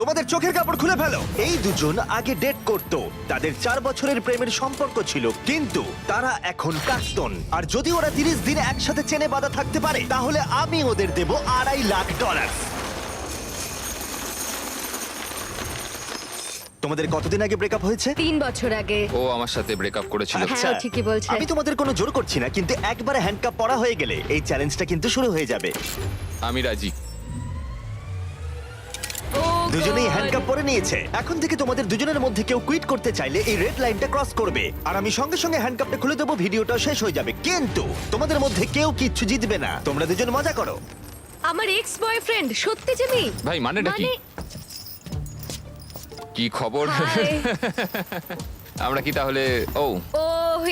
তোমাদের চোখের কাপড় খুলে ফেলো। এই দুজন আগে ডেট করত, তাদের 4 বছরের প্রেমের সম্পর্ক ছিল, কিন্তু তারা এখন প্রাক্তন। আর যদি ওরা 30 দিন একসাথে চেনে বাঁধা থাকতে পারে, তাহলে আমি ওদের দেব $2.5 লাখ। তোমাদের কতদিন আগে ব্রেকআপ হয়েছে? 3 বছর আগে। ও আমার সাথে ব্রেকআপ করেছিল। হ্যাঁ, ও ঠিকই বলছে। আমি তোমাদের কোনো জোর করছি না, কিন্তু একবার হ্যান্ডকাপ পরা হয়ে গেলে এই চ্যালেঞ্জটা কিন্তু শুরু হয়ে যাবে। আমি রাজি। ও দুজনেই God! হ্যান্ডকাপ পরে নিয়েছে। এখন থেকে তোমাদের দুজনের মধ্যে কেউ কুইট করতে চাইলে এই রেড লাইনটা ক্রস করবে, আর আমি সঙ্গে সঙ্গে হ্যান্ডকাপটা খুলে দেবো, ভিডিওটা শেষ হয়ে যাবে। কিন্তু তোমাদের মধ্যে কেউ কিচ্ছু জিতবে না, তোমরা দুজন মজা করো। আমার এক্স বয়ফ্রেন্ড সত্যি জিমি। ভাই মানেটা কি? কি খবর? হাই। আমরা কি তাহলে? ও ও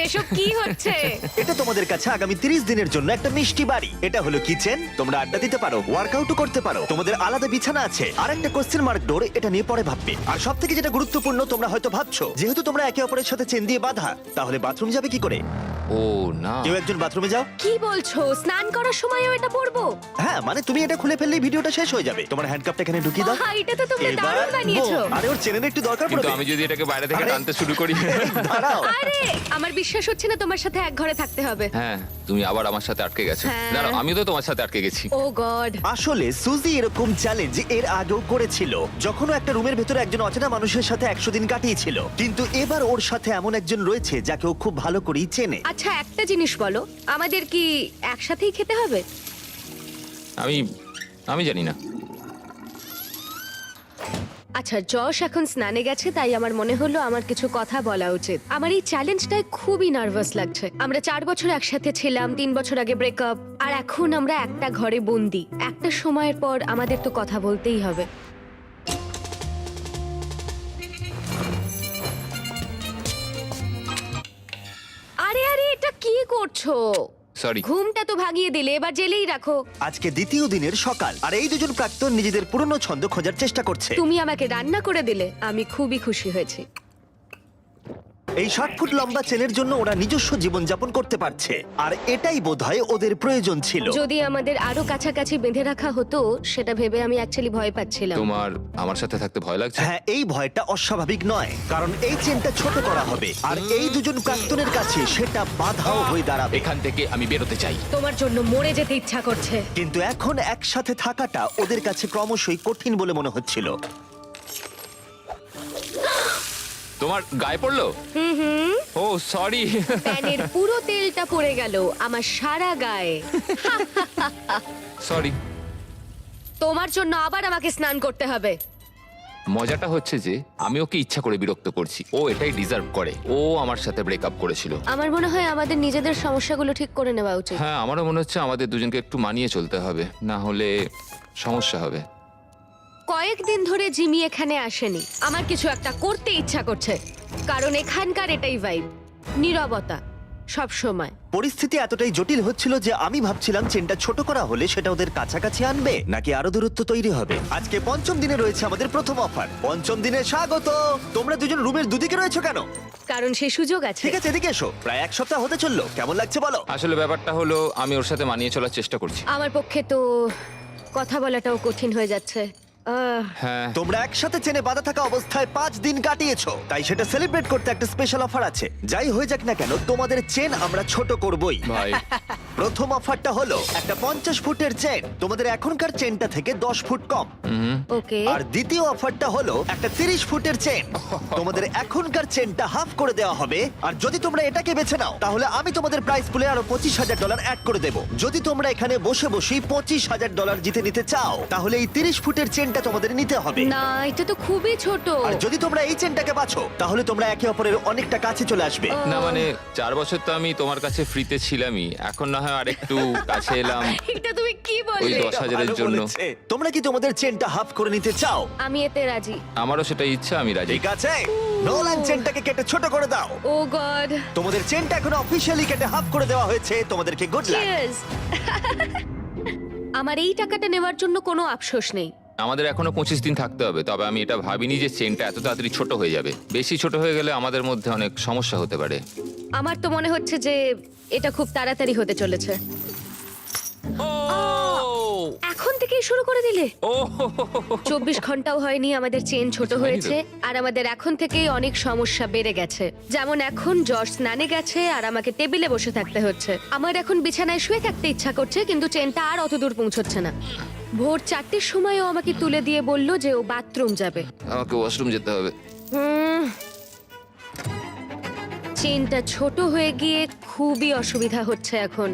এসব কি হচ্ছে? এটা তোমাদের কাছে আগামী 30 দিনের জন্য একটা মিষ্টি বাড়ি। এটা হলো কিচেন, তোমরা আড্ডা দিতে পারো, ওয়ার্কআউটও করতে পারো, তোমাদের আলাদা বিছানা আছে, আর একটা কোশ্চেন মার্ক ডোর, এটা নিয়ে পরে ভাববে। আর সব থেকে যেটা গুরুত্বপূর্ণ, তোমরা হয়তো ভাবছো যেহেতু তোমরা একে অপরের সাথে চেন দিয়ে বাঁধা, তাহলে বাথরুম যাবে কি করে? ও না, কেউ একজন বাথরুমে যাও। কি বলছো? স্নান করার সময়ও এটা পরবো? হ্যাঁ, মানে তুমি এটা খুলে ফেললেই ভিডিওটা শেষ হয়ে যাবে। তোমার হ্যান্ডকাপটা এখানে ঢুকিয়ে দাও। আহা, এটা তো তুমি এবার দারুণ বানিয়েছো। boom! আরে ওর চেনের একটু দরকার কিন্তু পড়বে। আমি যদি এটাকে বাইরে থেকে আরে- টানতে শুরু করি। দাঁড়াও। আরে আমার বিশ্বাস হচ্ছে না তোমার সাথে এক ঘরে থাকতে হবে। হ্যাঁ, তুমি আবার আমার সাথে আটকে গেছো। হ্যাঁ। না আমিও তো তোমার সাথে আটকে গেছি। ও গড। আসলে সুজি এরকম চ্যালেঞ্জ এর আগেও করেছিল, যখন ও একটা রুমের ভেতরে একজন অচেনা মানুষের সাথে 100 দিন কাটিয়েছিল। কিন্তু এবার ওর সাথে এমন একজন রয়েছে যাকে ও খুব ভালো করেই চেনে। আচ্ছা একটা জিনিস বলো, আমাদের কি একসাথেই খেতে হবে? আমি জানি না। আচ্ছা যশ এখন স্নানে গেছে, তাই আমার মনে হলো আমার কিছু কথা বলা উচিত। আমার এই চ্যালেঞ্জটায় খুবই নার্ভাস লাগছে। আমরা 4 বছর একসাথে ছিলাম, 3 বছর আগে ব্রেকআপ, আর এখন আমরা একটা ঘরে বন্দি। একটা সময়ের পর আমাদের তো কথা বলতেই হবে। আরে আরে এটা কি করছো? সরি। ঘুমটা তো ভাগিয়ে দিলে, এবার জেলেই রাখো। আজকে দ্বিতীয় দিনের সকাল, আর এই দুজন প্রাক্তন নিজেদের পুরনো ছন্দ খোঁজার চেষ্টা করছে। তুমি আমাকে রান্না করে দিলে, আমি খুবই খুশি হয়েছি। এই 60 ফুট লম্বা চেনের জন্য ওরা নিজস্ব জীবনযাপন করতে পারছে, আর এটাই বোধহয় ওদের প্রয়োজন ছিল। যদি আমাদের আরো কাছাকাছি বেঁধে রাখা হতো, সেটা ভেবে আমি অ্যাকচুয়ালি ভয় পাচ্ছিলাম। তোমার আমার সাথে থাকতে ভয় লাগছে? হ্যাঁ, এই ভয়টা অস্বাভাবিক নয়, কারণ এই চেনটা ছোট করা হবে, আর এই দুজন প্রাক্তনের কাছে সেটা বাধাও হয়ে দাঁড়াবে। এখান থেকে আমি বেরোতে চাই। তোমার জন্য মরে যেতে ইচ্ছা করছে। কিন্তু এখন একসাথে থাকাটা ওদের কাছে ক্রমশই কঠিন বলে মনে হচ্ছিল। তোমার গায়ে পড়লো? ও সরি। প্যানের পুরো তেলটা পড়ে গেল আমার সারা গায়ে। সরি। তোমার জন্য আবার আমাকে স্নান করতে হবে। মজাটা হচ্ছে যে আমি ওকে ইচ্ছা করে বিরক্ত করছি, ও এটাই ডিজার্ভ করে। ও আমার সাথে ব্রেকআপ করেছিল। আমার মনে হয় আমাদের নিজেদের সমস্যাগুলো ঠিক করে নেওয়া উচিত। হ্যাঁ, আমারও মনে হচ্ছে আমাদের দুজনকে একটু মানিয়ে চলতে হবে, না হলে সমস্যা হবে। কয়েকদিন ধরে জিমি এখানে আসেনি, আমার কিছু একটা করতে ইচ্ছা করছে, কারণ এখানকার এটাই ভাইব, নীরবতা সব সময়। পরিস্থিতি এতটাই জটিল হচ্ছিল যে আমি ভাবছিলাম চেনটা ছোট করা হলে সেটা ওদের কাছাকাছি আনবে, নাকি আরো দূরত্ব তৈরি হবে। আজকে পঞ্চম দিনে রয়েছে আমাদের প্রথম অফার। পঞ্চম দিনে স্বাগত। তোমরা দুজন রুমের দুদিকে রয়েছো কেন? কারণ সে সুযোগ আছে। ঠিক আছে, এদিকে এসো। প্রায় 1 সপ্তাহ হতে চললো, কেমন লাগছে বলো? আসলে ব্যাপারটা হলো আমি ওর সাথে মানিয়ে চলার চেষ্টা করছি। আমার পক্ষে তো কথা বলাটাও কঠিন হয়ে যাচ্ছে। হ্যাঁ, তোমরা একসাথে চেনে বাঁধা থাকা অবস্থায় 5 দিন কাটিয়েছো, তাই সেটা সেলিব্রেট করতে একটা স্পেশাল অফার আছে। যাই হয়ে যাক না কেন, তোমাদের চেন আমরা ছোট করবই। ভাই। প্রথম অফারটা হলো একটা 50 ফুটের চেন, তোমাদের এখনকার চেনটা থেকে 10 ফুট কম। ওকে। আর দ্বিতীয় অফারটা হলো একটা 30 ফুটের চেন, তোমাদের এখনকার চেনটা হাফ করে দেওয়া হবে। আর যদি তোমরা এটাকে বেছে নাও, তাহলে আমি তোমাদের প্রাইস পুলে আরো $25,000 অ্যাড করে দেবো। যদি তোমরা এখানে বসে বসেই $25,000 জিতে নিতে চাও, তাহলে এই 30 ফুটের চেনটা তোমাদের নিতে হবে। না, এটা তো খুবই ছোট। আর যদি তোমরা এই চেনটাকে বাছো, তাহলে তোমরা একে অপরের অনেকটা কাছে চলে আসবে। না মানে 4 বছর তো আমি তোমার কাছে ফ্রিতে ছিলামই, এখন না হয় আরেকটু কাছে এলাম এটা তুমি কি ওই বললে? 10,000-এর ভালো জন্য। বলেছে। তোমরা কি তোমাদের চেনটা হাফ করে নিতে চাও? আমি এতে রাজি। আমারও সেটা ইচ্ছা, আমি রাজি। ঠিক আছে, নোলান চেনটাকে কেটে ছোট করে দাও। ও গড। তোমাদের চেনটা এখন অফিশিয়ালি কেটে হাফ করে দেওয়া হয়েছে। তোমাদেরকে গুড লাক। চিয়ার্স। আমার এই টাকাটা নেওয়ার জন্য কোনো আফসোস নেই। আমাদের এখনো 25 দিন থাকতে হবে, তবে আমি এটা ভাবিনি যে চেনটা এত তাড়াতাড়ি ছোট হয়ে যাবে। বেশি ছোট হয়ে গেলে আমাদের মধ্যে অনেক সমস্যা হতে পারে। আমার তো মনে হচ্ছে যে এটা খুব তাড়াতাড়ি হতে চলেছে। এখন থেকে থেকেই শুরু করে দিলে? ও 24 ঘন্টাও হয়নি আমাদের চেন ছোট হয়নি তো। হয়েছে, আর আমাদের এখন থেকেই অনেক সমস্যা বেড়ে গেছে। যেমন এখন জর্জ স্নানে গেছে আর আমাকে টেবিলে বসে থাকতে হচ্ছে। আমার এখন বিছানায় শুয়ে থাকতে ইচ্ছা করছে, কিন্তু চেনটা আর অত দূর পৌঁছচ্ছে না। ভোর 4টের সময় ও আমাকে তুলে দিয়ে বলল যে ও বাথরুম যাবে। আমাকে ওয়াশরুম যেতে হবে। চেনটা ছোট হয়ে গিয়ে খুবই অসুবিধা হচ্ছে এখন।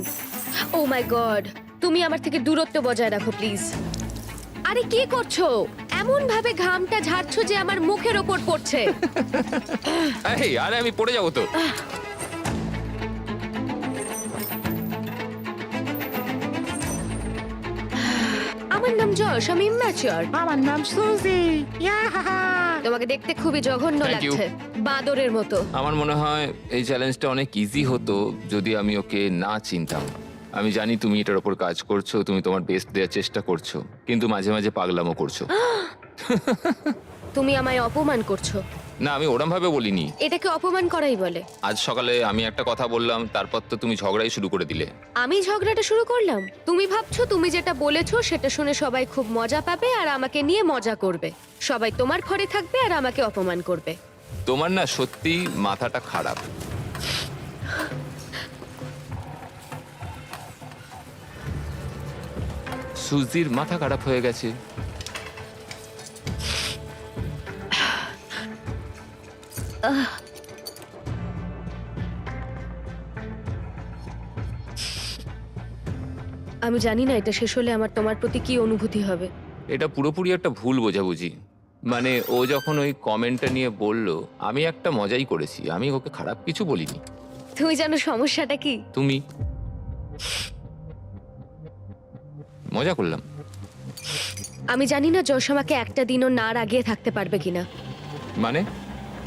ও মাই গড, তুমি আমার থেকে দূরত্ব বজায় রাখো প্লিজ। আরে কি করছো? এমন ভাবে ঘামটা ঝাড়ছো যে আমার মুখের ওপর পড়ছে। এই আরে আমি পড়ে যাবো তো। আমার নাম যশ, আমি ইম্যাচিওর। আমার নাম সুজি। ইয়াহা! তোমাকে দেখতে খুবই জঘন্য Thank you. লাগছে, বাঁদরের মতো। আমার মনে হয় এই চ্যালেঞ্জটা অনেক ইজি হতো যদি আমি ওকে না চিনতাম। আমি জানি তুমি এটার উপর কাজ করছো, তুমি তোমার বেস্ট দেওয়ার চেষ্টা করছো, কিন্তু মাঝে মাঝে পাগলামো করছো। তুমি আমায় অপমান করছো। না, আমি ওরম ভাবে বলিনি। এটাকে অপমান করাই বলে। আজ সকালে আমি একটা কথা বললাম, তারপর তো তুমি ঝগড়াই শুরু করে দিলে। আমি ঝগড়াটা শুরু করলাম? তুমি ভাবছো তুমি যেটা বলেছো সেটা শুনে সবাই খুব মজা পাবে আর আমাকে নিয়ে মজা করবে। সবাই তোমার ঘরে থাকবে আর আমাকে অপমান করবে। তোমার না সত্যি মাথাটা খারাপ। সুজির মাথা খারাপ হয়ে গেছে। আমি জানি না এটা শেষ হলে আমার তোমার প্রতি কি অনুভূতি হবে। এটা পুরোপুরি একটা ভুল বোঝাবুঝি। মানে ও যখন ওই কমেন্টটা নিয়ে বলল, আমি একটা মজাই করেছি, আমি ওকে খারাপ কিছু বলিনি। তুমি জানো সমস্যাটা কি? তুমি মজা করলাম। আমি জানি না যশ আমাকে একটা দিনও না রাগিয়ে থাকতে পারবে কিনা। মানে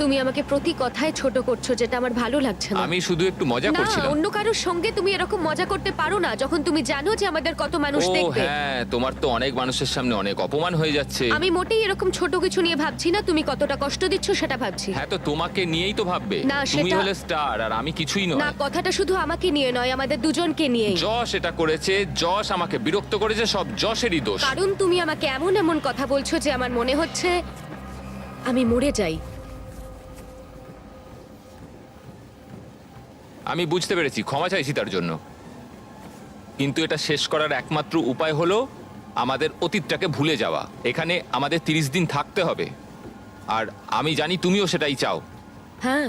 তুমি আমাকে প্রতি কথায় ছোট করছো, যেটা আমার ভালো লাগছে না। আমি শুধু একটু মজা না, করছিলাম। অন্য কারোর সঙ্গে তুমি এরকম মজা করতে পারো না যখন তুমি জানো যে আমাদের কত মানুষ ও দেখবে। হ্যাঁ, তোমার তো অনেক মানুষের সামনে অনেক অপমান হয়ে যাচ্ছে। আমি মোটেই এরকম ছোট কিছু নিয়ে ভাবছি না। তুমি কতটা কষ্ট দিচ্ছ সেটা ভাবছি। হ্যাঁ, তো তোমাকে নিয়েই তো ভাববে। না, তুমি সেটা- হলে স্টার আর আমি কিছুই না, নয়। কথাটা শুধু আমাকে নিয়ে নয়, আমাদের দুজনকে নিয়েই। যশ এটা করেছে, যশ আমাকে বিরক্ত করেছে, সব যশেরই দোষ। কারণ তুমি আমাকে এমন এমন কথা বলছো যে আমার মনে হচ্ছে আমি মরে যাই। আমি বুঝতে পেরেছি, ক্ষমা চাইছি তার জন্য। কিন্তু এটা শেষ করার একমাত্র উপায় হলো আমাদের অতীতটাকে ভুলে যাওয়া। এখানে আমাদের 30 দিন থাকতে হবে, আর আমি জানি তুমিও সেটাই চাও। হ্যাঁ,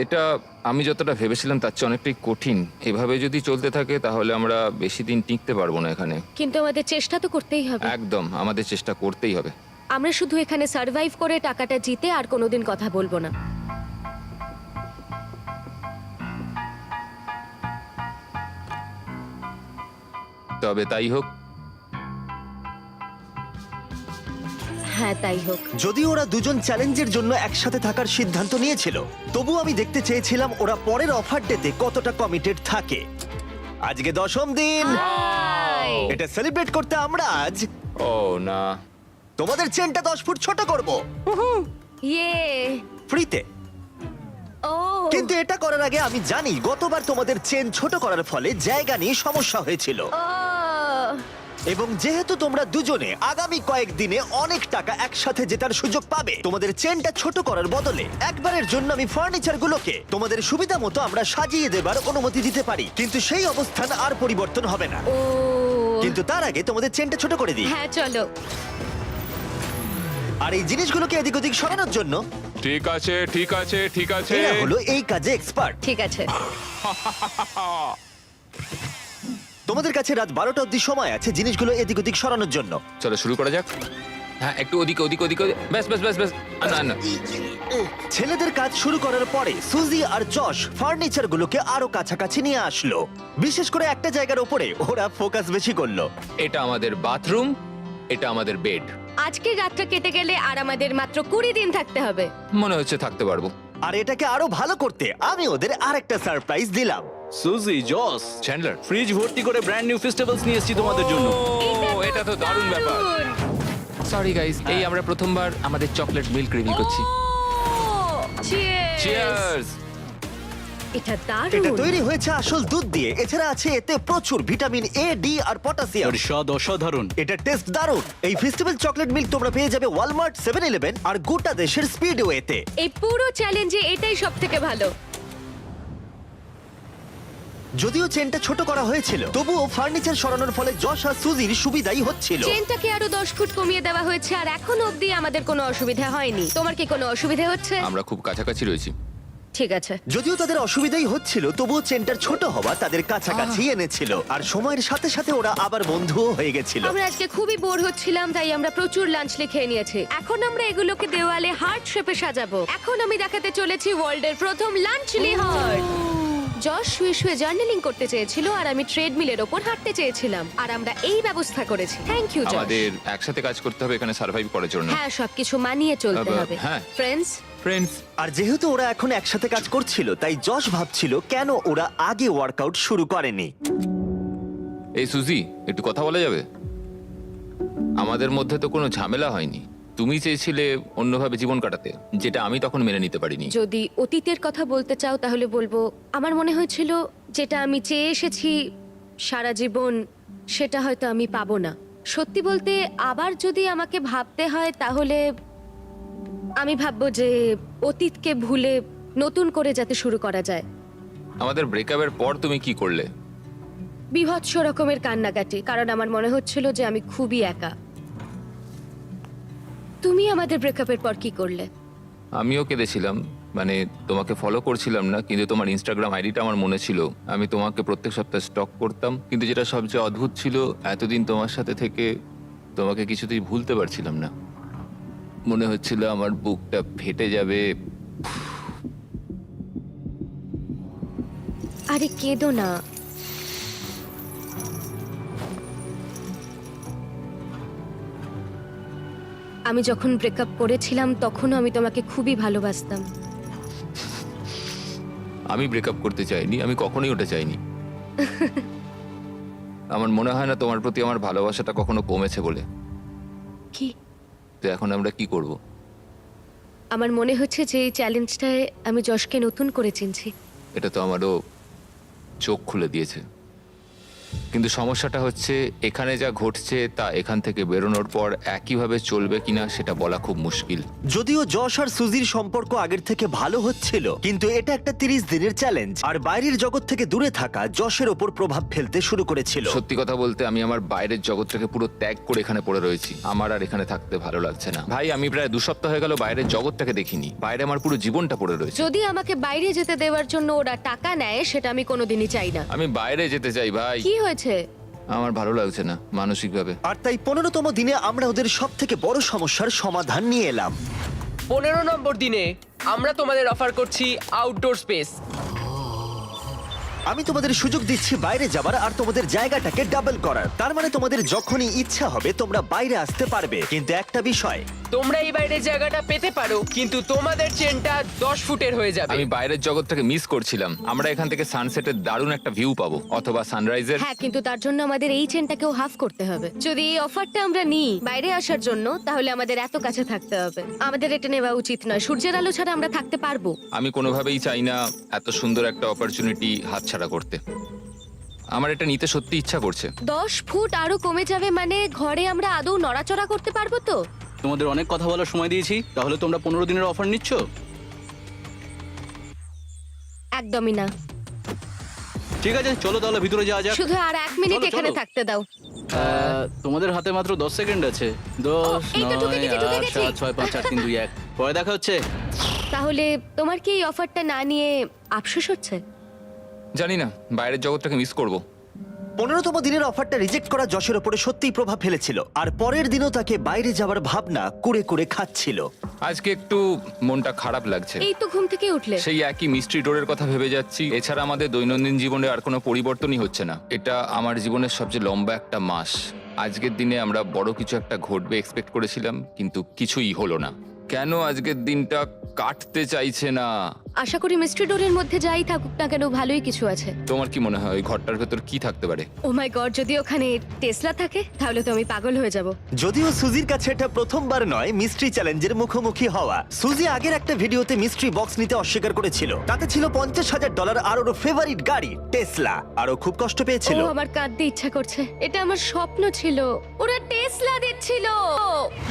এটা আমি যতটা ভেবেছিলাম তার চেয়ে অনেকটাই কঠিন। এভাবে যদি চলতে থাকে তাহলে আমরা বেশি দিন টিকতে পারবো না এখানে। কিন্তু আমাদের চেষ্টা তো করতেই হবে। একদম, আমাদের চেষ্টা করতেই হবে। আমরা শুধু এখানে সার্ভাইভ করে টাকাটা জিতে আর কোনোদিন কথা বলবো না। তবে তাই হোক। হ্যাঁ, তাই হোক। যদিও ওরা দুজন চ্যালেঞ্জের জন্য একসাথে থাকার সিদ্ধান্ত নিয়েছিল, তবু আমি দেখতে চেয়েছিলাম ওরা পরের অফার ডেতে কতটা কমিটেড থাকে। আজকে 10ম দিন। হাই! এটা সেলিব্রেট করতে আমরা আজ ও না, তোমাদের চেনটা 10 ফুট ছোট করব ইয়ে! ফ্রিতে। ও! কিন্তু এটা করার আগে আমি জানি গতবার তোমাদের চেন ছোট করার ফলে জায়গা নিয়ে সমস্যা হয়েছিল, ও! এবং যেহেতু তোমরা দুজনে আগামী কয়েকদিনে অনেক টাকা একসাথে জেতার সুযোগ পাবে, তোমাদের চেনটা ছোট করার বদলে একবারের জন্য আমি ফার্নিচার গুলোকে তোমাদের সুবিধা মতো আমরা সাজিয়ে দেবার অনুমতি দিতে পারি, কিন্তু সেই অবস্থান আর পরিবর্তন হবে না। ও! কিন্তু তার আগে তোমাদের চেনটা ছোট করে দিই, হ্যাঁ, চলো। আর এই জিনিসগুলোকে এদিক ওদিক সরানোর জন্য ঠিক আছে ঠিক আছে ঠিক আছে। এরা হলো এই কাজে এক্সপার্ট। ঠিক আছে। তোমাদের কাছে রাত 12টা অব্দি সময় আছে জিনিসগুলো এদিক ওদিক সরানোর জন্য। চলো শুরু করা যাক। হ্যাঁ, একটু ওদিকে ওদিকে ওদিকে ব্যাস ব্যাস ব্যাস ব্যাস। না না, ছেলেদের কাজ শুরু করার পরে সুজি আর যশ ফার্নিচার গুলোকে আরো কাছাকাছি নিয়ে আসলো। বিশেষ করে একটা জায়গার উপরে ওরা ফোকাস বেশি করলো। এটা আমাদের বাথরুম, এটা আমাদের বেড। আজকের রাতটা কেটে গেলে আর আমাদের মাত্র 20 দিন থাকতে হবে। মনে হচ্ছে থাকতে পারবো। আর এটাকে আরো ভালো করতে আমি ওদের আরেকটা সারপ্রাইজ দিলাম। সুজি, জস, চ্যান্ডলার, ফ্রিজ ভর্তি করে ব্র্যান্ড নিউ ফেস্টিভ্যালস নিয়ে এসেছি তোমাদের জন্য। এটা তো দারুণ ব্যাপার। দারুণ! সরি গাইস, এই আমরা প্রথমবার আমাদের চকলেট মিল্ক রিভিল করছি। ও! Cheers! চিয়ার্স। এটা এটা দারুণ। তৈরি হয়েছে আসল দুধ দিয়ে, এছাড়া আছে এতে প্রচুর ভিটামিন এ, ডি আর পটাশিয়াম। এর স্বাদ অসাধারণ। এটা টেস্ট দারুণ। এই ফেস্টিভ্যাল চকলেট মিল্ক তোমরা পেয়ে যাবে ওয়ালমার্ট, 7-Eleven আর গোটা দেশের স্পিডওয়েতে। এই পুরো চ্যালেঞ্জে এটাই সবথেকে ভালো। যদিও চেনটা ছোট করা হয়েছিল, তবুও ফার্নিচার সরানোর ফলে যশ আর সুজির সুবিধাই হচ্ছিল। চেনটাকে আরো 10 ফুট কমিয়ে দেওয়া হয়েছে আর এখনো অবধি আমাদের কোনো অসুবিধা হয়নি। তোমার কি কোনো অসুবিধা হচ্ছে? আমরা খুব কাছাকাছি রয়েছি। ঠিক আছে। যদিও তাদের অসুবিধাই হচ্ছিল, তবুও চেনটার ছোট হওয়া তাদের কাছাকাছি এনেছিল, আর সময়ের সাথে সাথে ওরা আবার বন্ধুও হয়ে গেছিল। আমরা আজকে খুবই বোর হচ্ছিলাম, তাই আমরা প্রচুর লাঞ্চ লিখে নিয়েছি। এখন আমরা এগুলোকে দেওয়ালে হার্ট শেপে সাজাবো। এখন আমি দেখাতে চলেছি ওয়ার্ল্ডের প্রথম লাঞ্চলি হার্ট। জশ শুয়ে শুয়ে জার্নালিং করতে চেয়েছিল আর আমি ট্রেডমিলের ওপর হাঁটতে চেয়েছিলাম, আর আমরা এই ব্যবস্থা করেছি। Thank you Josh. আমাদের একসাথে কাজ করতে হবে এখানে সার্ভাইভ করার জন্য। হ্যাঁ, সবকিছু মানিয়ে চলতে হবে। হ্যাঁ। ফ্রেন্ডস, ফ্রেন্ডস, আর যেহেতু ওরা এখন একসাথে কাজ করছিল, তাই যশ ভাবছিল কেন ওরা আগে ওয়ার্কআউট শুরু করেনি। এই সুজি, একটু কথা বলা যাবে? আমাদের মধ্যে তো কোনো ঝামেলা হয়নি। তুমি চেয়েছিলে অন্যভাবে জীবন কাটাতে, যেটা আমি তখন মেনে নিতে পারিনি। যদি অতীতের কথা বলতে চাও তাহলে বলবো আমার মনে হয়েছিল যেটা আমি চেয়ে এসেছি সারা জীবন, সেটা হয়তো আমি পাবো না। সত্যি বলতে আবার যদি আমাকে ভাবতে হয় তাহলে আমি ভাববো যে অতীতকে ভুলে নতুন করে যাতে শুরু করা যায়। আমাদের ব্রেকআপের পর তুমি কি করলে? বীভৎস রকমের কান্নাকাটি, কারণ আমার মনে হচ্ছিল যে আমি খুবই একা। তুমি আমাদের ব্রেকআপের পর কি করলে? আমিও কেঁদেছিলাম, মানে তোমাকে ফলো করছিলাম না, কিন্তু তোমার ইনস্টাগ্রাম আইডিটা আমার মনে ছিল। আমি তোমাকে প্রত্যেক সপ্তাহে স্টক করতাম, কিন্তু যেটা সবচেয়ে অদ্ভুত ছিল, এতদিন তোমার সাথে থেকে তোমাকে কিছুতেই ভুলতে পারছিলাম না। মনে হচ্ছিল আমার বুকটা ফেটে যাবে। আরে কেঁদো না। আমি যখন ব্রেকআপ করেছিলাম তখনও আমি তোমাকে খুবই ভালোবাসতাম। আমি ব্রেকআপ করতে চাইনি, আমি কখনোই ওটা চাইনি। আমার মনে হয় না তোমার প্রতি আমার ভালোবাসাটা কখনো কমেছে বলে। কি? তো এখন আমরা কি করব? আমার মনে হচ্ছে যে এই চ্যালেঞ্জটায় আমি যশকে নতুন করে চিনছি। এটা তো আমারও চোখ খুলে দিয়েছে, কিন্তু সমস্যাটা হচ্ছে এখানে যা ঘটছে তা এখান থেকে বেরোনোর পর একইভাবে চলবে কিনা সেটা বলা খুব মুশকিল। যদিও যশ আর সুজির সম্পর্ক আগের থেকে ভালো হচ্ছিল, কিন্তু এটা একটা 30 দিনের চ্যালেঞ্জ, আর বাইরের জগৎ থেকে দূরে থাকা যশের ওপর প্রভাব ফেলতে শুরু করেছিল। সত্যি কথা বলতে আমি আমার বাইরের জগৎটাকে পুরো ত্যাগ করে এখানে পড়ে রয়েছি। আমার আর এখানে থাকতে ভালো লাগছে না। ভাই, আমি প্রায় 2 সপ্তাহ হয়ে গেল বাইরের জগৎটাকে দেখিনি। বাইরে আমার পুরো জীবনটা পড়ে রয়েছে। যদি আমাকে বাইরে যেতে দেওয়ার জন্য ওরা টাকা নেয় সেটা আমি কোনোদিনই চাই না। আমি বাইরে যেতে চাই ভাই। কি হয়েছে? আমার ভালো লাগছে না মানসিকভাবে। আর তাই 15তম দিনে আমরা ওদের সব থেকে বড় সমস্যার সমাধান নিয়ে এলাম। 15 নম্বর দিনে আমরা তোমাদের অফার করছি আউটডোর স্পেস। আমি তোমাদের সুযোগ দিচ্ছি বাইরে যাবার আর তোমাদের জায়গাটাকে ডাবল করার। তার মানে তোমাদের যখনই ইচ্ছা হবে তোমরা বাইরে আসতে পারবে, কিন্তু একটা বিষয়, তোমরা এই বাইরের জায়গাটা পেতে পারো, কিন্তু তোমাদের চেনটা 10 ফুটের হয়ে যাবে। আমি বাইরের জগৎটাকে মিস করছিলাম। আমরা এখান থেকে সানসেটের দারুণ একটা ভিউ পাবো, অথবা সানরাইজের। হ্যাঁ, কিন্তু তার জন্য আমাদের এই চেনটাকেও হাফ করতে হবে। যদি এই অফারটা আমরা নিই বাইরে আসার জন্য, তাহলে আমাদের এত কাছে থাকতে হবে। আমাদের এটা নেওয়া উচিত নয়। সূর্যের আলো ছাড়া আমরা থাকতে পারবো? আমি কোনোভাবেই চাই না এত সুন্দর একটা অপরচুনিটি হাতছাড়া করতে। আমার এটা নিতে সত্যি ইচ্ছা করছে। 10 ফুট আরো কমে যাবে মানে ঘরে আমরা আদৌ নড়াচড়া করতে পারবো তো? তোমাদের অনেক কথা বলার সময় দিয়েছি, তাহলে তোমরা 15 দিনের অফার নিচ্ছ? একদমই না। ঠিক আছে, চলো তাহলে ভিতরে যাওয়া যাক। শুধু আর 1 মিনিট চলো, এখানে চলো। থাকতে দাও। তোমাদের হাতে মাত্র 10 সেকেন্ড আছে। 10, এই তো ঢুকে 9, গেছি, ঢুকে 8, গেছি। 7, 6, 5, 4, 3, 2, 1। পরে দেখা হচ্ছে। তাহলে তোমার কি এই অফারটা না নিয়ে আফসোস হচ্ছে? জানি না, বাইরের জগৎটাকে মিস করব। 15তম দিনের অফারটা রিজেক্ট করা যশের ওপরে সত্যিই প্রভাব ফেলেছিল, আর পরের দিনও তাকে বাইরে যাওয়ার ভাবনা কুরে কুরে খাচ্ছিল। আজকে একটু মনটা খারাপ লাগছে। এই তো ঘুম থেকে উঠলে। সেই একই মিস্ট্রি ডোরের কথা ভেবে যাচ্ছি। এছাড়া আমাদের দৈনন্দিন জীবনে আর কোনো পরিবর্তনই হচ্ছে না। এটা আমার জীবনের সবচেয়ে লম্বা একটা মাস। আজকের দিনে আমরা বড় কিছু একটা ঘটবে এক্সপেক্ট করেছিলাম, কিন্তু কিছুই হলো না। কেন আজকের দিনটা কাটতে চাইছে না? আশা করি মিস্ট্রি ডোরের মধ্যে যাই থাকুক না কেন ভালোই কিছু আছে। তোমার কি মনে হয় ওই ঘরটার ভেতর কি থাকতে পারে? ও মাই গড, যদি ওখানে টেসলা থাকে তাহলে তো আমি পাগল হয়ে যাব। যদিও সুজির কাছে এটা প্রথমবার নয় মিস্ট্রি চ্যালেঞ্জের মুখোমুখি হওয়া। সুজি আগের একটা ভিডিওতে মিস্ট্রি বক্স নিতে অস্বীকার করেছিল। তাতে ছিল $50,000 আর ওর ফেভারিট গাড়ি টেসলা। আর ও খুব কষ্ট পেয়েছিল। ও আমার কাঁদতে ইচ্ছা করছে, এটা আমার স্বপ্ন ছিল। ওরা টেসলা দিচ্ছিল।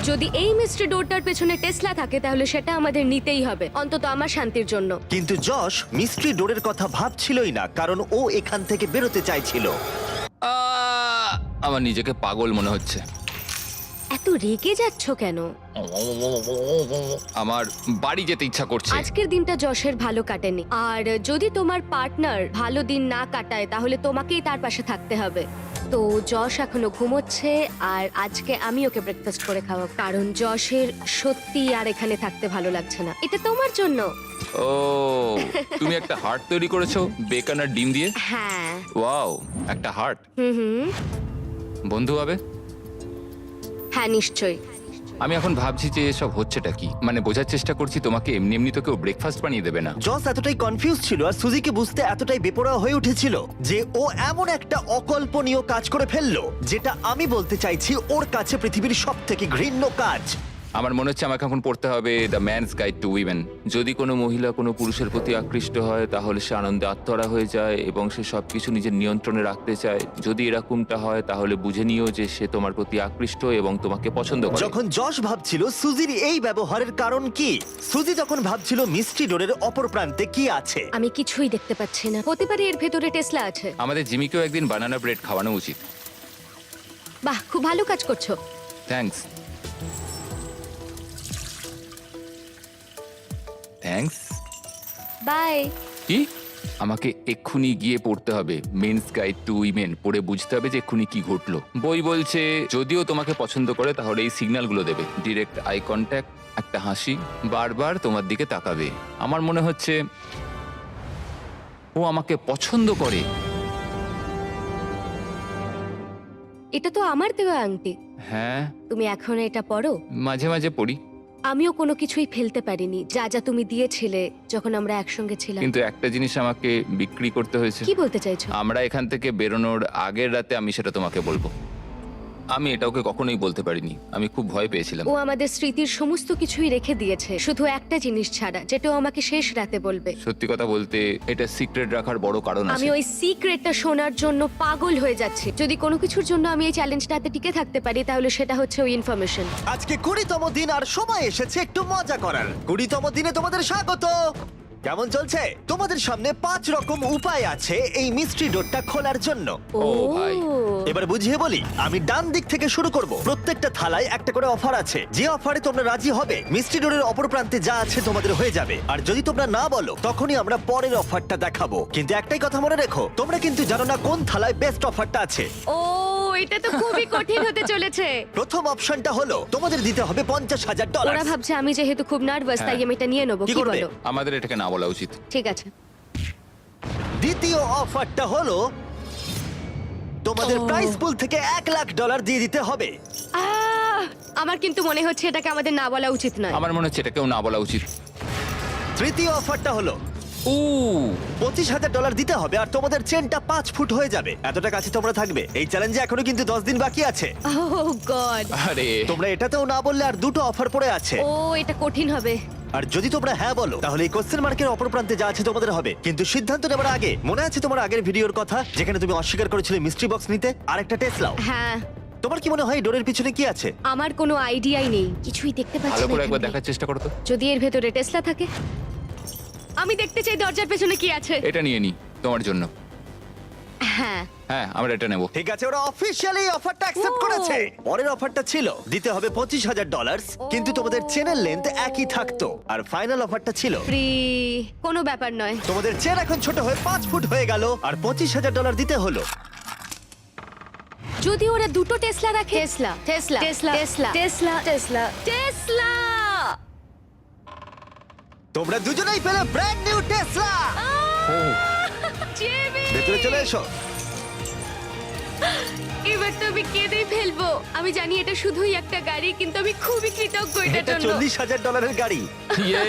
যদি এই মিস্ট্রি ডোরটার পেছনে টেসলা থাকে তাহলে সেটা আমাদের নিতেই হবে, অন্তত আমার শান্তির জন্য। কিন্তু যশ মিস্ট্রি ডোরের কথা ভাবছিলই না, কারণ ও এখান থেকে বেরোতে চাইছিল। আমার নিজেকে পাগল মনে হচ্ছে। এত রেগে যাচ্ছ কেন? আমার বাড়ি যেতে ইচ্ছা করছে। আজকের দিনটা যশের ভালো কাটেনি, আর যদি তোমার পার্টনার ভালো দিন না কাটায় তাহলে তোমাকেই তার পাশে থাকতে হবে। তো যশ এখনো ঘুমোচ্ছে, আর আজকে আমি ওকে ব্রেকফাস্ট করে খাওয়াবো, কারণ যশের সত্যি আর এখানে থাকতে ভালো লাগছে না। এটা তোমার জন্য। ও, তুমি একটা হার্ট তৈরি করেছো বেকন আর ডিম দিয়ে? হ্যাঁ। ওয়াও, একটা হার্ট। হুম। বন্ধু হবে? হ্যাঁ, নিশ্চয়ই। আমি এখন ভাবছি যে এসব হচ্ছেটা কি। মানে বোঝার চেষ্টা করছি তোমাকে এমনি এমনি তো কেউ ব্রেকফাস্ট বানিয়ে দেবে না। জস এতটাই কনফিউজ ছিল আর সুজিকে বুঝতে এতটাই বেপরোয়া হয়ে উঠেছিল যে ও এমন একটা অকল্পনীয় কাজ করে ফেললো, যেটা আমি বলতে চাইছি ওর কাছে পৃথিবীর সবথেকে ঘৃণ্য কাজ। আমার মনে হচ্ছে আমাকে এখন পড়তে হবে the man's guide to women. যদি কোনো মহিলা কোনো পুরুষের প্রতি আকৃষ্ট হয় তাহলে সে আনন্দে আত্মহারা হয়ে যায় এবং সে সবকিছু নিজের নিয়ন্ত্রণে রাখতে চায়। যদি এরকমটা হয় তাহলে বুঝে নিও যে সে তোমার প্রতি আকৃষ্ট এবং তোমাকে পছন্দ করে। যখন যশ ভাবছিল সুজির এই ব্যবহারের কারণ কি, সুজি যখন ভাবছিল মিস্ট্রি ডোরের অপর প্রান্তে কি আছে। আমি কিছুই দেখতে পাচ্ছি না। হতে পারে এর ভেতরে টেসলা আছে। আমাদের জিমিকেও একদিন বানানা ব্রেড খাওয়ানো উচিত। বাহ, খুব ভালো কাজ করছো। থ্যাঙ্কস। থ্যাঙ্কস। বাই। কি? আমাকে এক্ষুনি গিয়ে পড়তে হবে মেন্স গাইড টু উইমেন, পড়ে বুঝতে হবে যে এক্ষুনি কি ঘটলো। বই বলছে যদিও তোমাকে পছন্দ করে তাহলে এই সিগন্যালগুলো দেবে: ডিরেক্ট আই কন্ট্যাক্ট, একটা হাসি, বারবার তোমার দিকে তাকাবে। আমার মনে হচ্ছে ও আমাকে পছন্দ করে। এটা তো আমার দেওয়া আংটি। হ্যাঁ, তুমি এখন এটা পরো? মাঝে মাঝে পড়ি। আমিও কোনো কিছুই ফেলতে পারিনি যা যা তুমি দিয়েছিলে যখন আমরা একসঙ্গে ছিলাম। কিন্তু একটা জিনিস আমাকে বিক্রি করতে হয়েছে। কি বলতে চাইছো? আমরা এখান থেকে বেরোনোর আগের রাতে আমি সেটা তোমাকে বলবো। আমি এটা ওকে কখনোই বলতে পারিনি, আমি খুব ভয় পেয়েছিলাম। ও আমাদের স্মৃতির সমস্ত কিছুই রেখে দিয়েছে, শুধু একটা জিনিস ছাড়া, যেটা ও আমাকে শেষ রাতে বলবে। সত্যি কথা বলতে এটা সিক্রেট রাখার বড় কারণ আমি আছে। ওই সিক্রেটটা শোনার জন্য পাগল হয়ে যাচ্ছি। যদি কোনো কিছুর জন্য আমি এই চ্যালেঞ্জটাতে টিকে থাকতে পারি তাহলে সেটা হচ্ছে ওই ইনফরমেশন। আজকে 20তম দিন আর সময় এসেছে একটু মজা করার। 20তম দিনে তোমাদের স্বাগত। কেমন চলছে? তোমাদের সামনে 5 রকম উপায় আছে এই মিস্ট্রি ডোরটা খোলার জন্য। ও ভাই। এবার বুঝিয়ে বলি, আমি ডান দিক থেকে শুরু করব। প্রত্যেকটা থালায় একটা করে অফার আছে। যে অফারে তোমরা রাজি হবে মিস্ট্রি ডোরের অপর প্রান্তে যা আছে তোমাদের হয়ে যাবে। আর যদি তোমরা না বলো তখনই আমরা পরের অফারটা দেখাবো। কিন্তু একটাই কথা মনে রেখো, তোমরা কিন্তু জানো না কোন থালায় বেস্ট অফারটা আছে। ও, এটা তো খুবই কঠিন হতে চলেছে। প্রথম অপশনটা হলো তোমাদের দিতে হবে $50,000। ওরা ভাবছে আমি যেহেতু খুব নার্ভাস তাই আমি এটা নিয়ে নেবো। কি কি করবে? বলো? আমাদের এটাকে না বলা উচিত। ঠিক আছে। দ্বিতীয় অফারটা হলো তোমাদের প্রাইস পুল থেকে $1,00,000 দিয়ে দিতে হবে। আমার কিন্তু মনে হচ্ছে এটাকে আমাদের না বলা উচিত নয়। আমার মনে হচ্ছে এটাকেও না বলা উচিত। তৃতীয় অফারটা হলো ও, $25,000 দিতে হবে আর তোমাদের চেনটা 5 ফুট হয়ে যাবে। এতটা কাছে তোমরা থাকবে। এই চ্যালেঞ্জে এখনো কিন্তু 10 দিন বাকি আছে। ওহ গড। আরে তোমরা এটাতেও না বললে আর দুটো অফার পড়ে আছে। ও, এটা কঠিন হবে। আর যদি তোমরা হ্যাঁ বলো তাহলে এই কোশ্চেন মার্কের অপর প্রান্তে যা আছে তোমাদের হবে। কিন্তু সিদ্ধান্ত নেবার আগে মনে আছে তোমার আগের ভিডিওর কথা যেখানে তুমি অস্বীকার করেছিলে মিস্ট্রি বক্স নিতে আর একটা টেসলাও? হ্যাঁ। তোমার কি মনে হয় এই ডোরের পিছনে কি আছে? আমার কোনো আইডিয়াই নেই, কিছুই দেখতে পাচ্ছি ভালো না। করে একবার এখান থেকে। দেখার চেষ্টা করো তো। যদি এর ভেতরে টেসলা থাকে, আমি দেখতে চাই দরজার পেছনে কি আছে। এটা নিয়ে নি তোমার জন্য। হ্যাঁ। হ্যাঁ, আমরা এটা নেব। ঠিক আছে, ওরা অফিশিয়ালি অফারটা অ্যাকসেপ্ট ও। করেছে। পরের অফারটা ছিল দিতে হবে $25,000 কিন্তু তোমাদের চেনের লেন্থ একই থাকতো। আর ফাইনাল অফারটা ছিল ফ্রি। কোনো ব্যাপার নয়। তোমাদের চেন এখন ছোট হয়ে 5 ফুট হয়ে গেল আর $25,000 দিতে হলো। যদি ওরা দুটো টেসলা রাখে। Tesla, Tesla, Tesla, Tesla, Tesla, Tesla, Tesla. তোমরা দুজনেই পেলে ব্র্যান্ড নিউ টেসলা। জিমি! ভেতরে চলে এসো। এবার তো আমি কেঁদেই ফেলবো। আমি জানি এটা শুধুই একটা গাড়ি, কিন্তু আমি খুবই কৃতজ্ঞ এটার এটা জন্য। $40,000 গাড়ি। ইয়ে।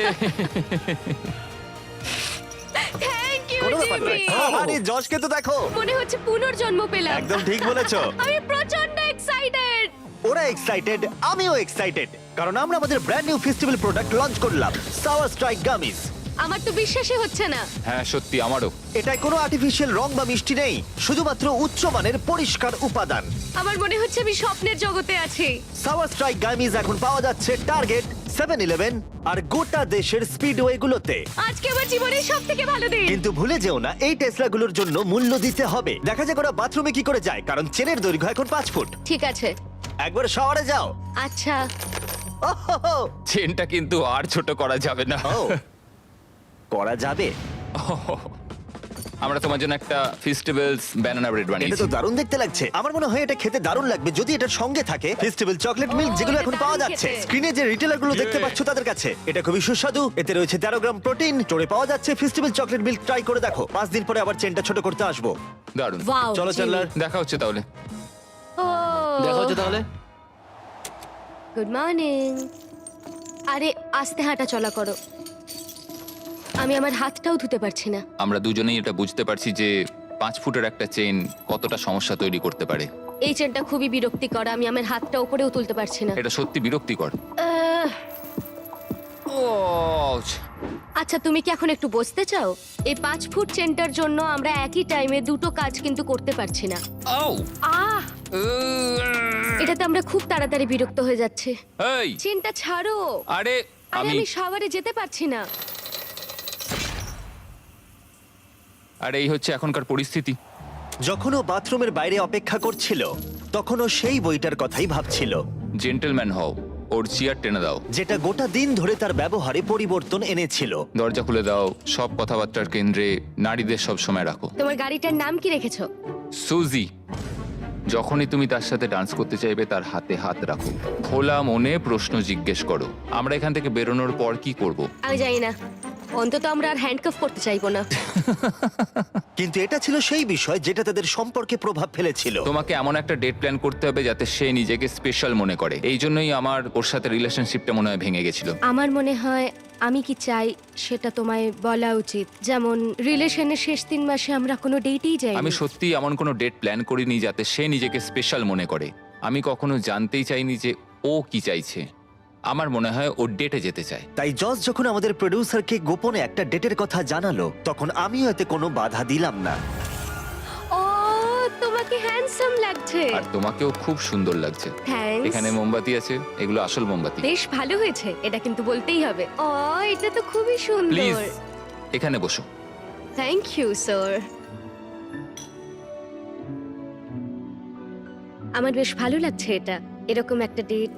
আমি আরে যশকে তো দেখো, মনে হচ্ছে পুনর্জন্ম পেলাম। একদম ঠিক বলেছো। আমি প্রচন্ড এক্সাইটেড। ওরা এক্সাইটেড, আমিও এক্সাইটেড, কারণ আমরা আমাদের brand new festival product launch করলাম, সাওয়ার স্ট্রাইক গামিজ। আমার তো বিশ্বাসই হচ্ছে না। হ্যাঁ সত্যি আমারও। এটায় কোনো আর্টিফিশিয়াল রং বা মিষ্টি নেই, শুধুমাত্র উচ্চমানের পরিষ্কার উপাদান। আমার মনে হচ্ছে আমি স্বপ্নের জগতে আছি। সাওয়ার স্ট্রাইক গামিজ এখন পাওয়া যাচ্ছে টার্গেট, 7-Eleven আর গোটা দেশের স্পিডওয়ে গুলোতে। আজকে আমার জীবনের সবথেকে ভালো দিন। কিন্তু ভুলে যেও না, এই টেসলাগুলোর জন্য মূল্য দিতে হবে। দেখা যাক ওরা বাথরুমে কি করে যায়, কারণ চেনের দৈর্ঘ্য এখন 5 ফুট। ঠিক আছে। একবার শাওয়ারে যাও। আচ্ছা, ওহো, চেনটা কিন্তু আর ছোট করা যাবে না। ও, করা যাবে। আমরা তোমার জন্য একটা ফেস্টিভ্যালস ব্যানানা ব্রেড এটা বানিয়েছি। তো দারুণ দেখতে লাগছে। আমার মনে হয় এটা খেতে দারুণ লাগবে যদি এটার সঙ্গে থাকে ফেস্টিভ্যাল চকলেট মিল্ক, যেগুলো এটা এখন পাওয়া দারুণ যাচ্ছে খেতে। স্ক্রিনে। যে রিটেলার গুলো দেখতে পাচ্ছ তাদের কাছে এটা খুবই সুস্বাদু। এতে রয়েছে 13 গ্রাম প্রোটিন। স্টোরে পাওয়া যাচ্ছে ফেস্টিভ্যাল চকলেট মিল্ক। ট্রাই করে দেখো। 5 দিন পরে আবার চেনটা ছোট করতে আসবো। দারুণ। ওয়াও। চলো চ্যান্ডলার। দেখা হচ্ছে তাহলে। ও দেখা হচ্ছে তাহলে। Good morning. আরে আস্তে হাঁটা চলা করো। আমি আমার হাতটাও ধুতে পারছি না। আমরা দুজনেই এটা বুঝতে পারছি যে 5 ফুটের একটা চেন কতটা সমস্যা তৈরি করতে পারে। এই চেনটা খুবই বিরক্তিকর। আমি আমার হাতটা উপরেও তুলতে পারছি না। এটা সত্যি বিরক্তিকর। আহ, আচ্ছা তুমি কি এখন একটু বসতে চাও? এই 5 ফুট চেনটার জন্য আমরা একই টাইমে দুটো কাজ কিন্তু করতে পারছি না। আহ, এটাতে আমরা খুব তাড়াতাড়ি বিরক্ত হয়ে যাচ্ছি। এই চেনটা ছাড়ো। আরে আরে আমি আমি শাওয়ারে যেতে পারছি না। আরে এই হচ্ছে এখনকার পরিস্থিতি। যখন ও বাথরুমের বাইরে অপেক্ষা করছিল তখন ও সেই বইটার কথাই ভাবছিল, জেন্টলম্যান হও, ওর চেয়ার টেনে দাও, যেটা গোটা দিন ধরে তার ব্যবহারে পরিবর্তন এনেছিল। দরজা খুলে দাও, সব কথাবার্তার কেন্দ্রে নারীদের সব সময় রাখো। তোমার গাড়িটার নাম কি রেখেছো? সুজি। যখনই তুমি তার সাথে ডান্স করতে চাইবে তার হাতে হাত রাখো, খোলা মনে প্রশ্ন জিজ্ঞেস করো। আমরা এখান থেকে বেরোনোর পর কি করব? আমি জানি না। অন্তত আমরা আর হ্যান্ডকাফ করতে চাইবো না। কিন্তু এটা ছিল সেই বিষয় যেটা তাদের সম্পর্কে প্রভাব ফেলেছিল। তোমাকে এমন একটা ডেট প্ল্যান করতে হবে যাতে সে নিজেকে স্পেশাল মনে করে। এই জন্যই আমার ওর সাথে রিলেশনশিপটা মনে হয় ভেঙে গেছিল। আমার মনে হয় আমি কি চাই সেটা তোমায় বলা উচিত। যেমন রিলেশনের শেষ 3 মাসে আমরা কোনো ডেটেই যাইনি। আমি সত্যি এমন কোনো ডেট প্ল্যান করিনি যাতে সে নিজেকে স্পেশাল মনে করে। আমি কখনো জানতেই চাইনি যে ও কি চাইছে। আমার মনে হয় ও ডেটে যেতে চায়। তাই জজ যখন আমাদের প্রোডিউসারকে গোপনে একটা ডেটের কথা জানালো তখন আমিও এতে কোনো বাধা দিলাম না। ও তোমাকে হ্যান্ডসাম লাগছে। আর তোমাকেও খুব সুন্দর লাগছে। থ্যাঙ্কস। এখানে মোমবাতি আছে, এগুলো আসল মোমবাতি। বেশ ভালো হয়েছে, এটা কিন্তু বলতেই হবে। ও এটা তো খুবই প্লিজ সুন্দর। এখানে বসো। Thank you sir. আমার বেশ ভালো লাগছে এটা, এরকম একটা ডেট।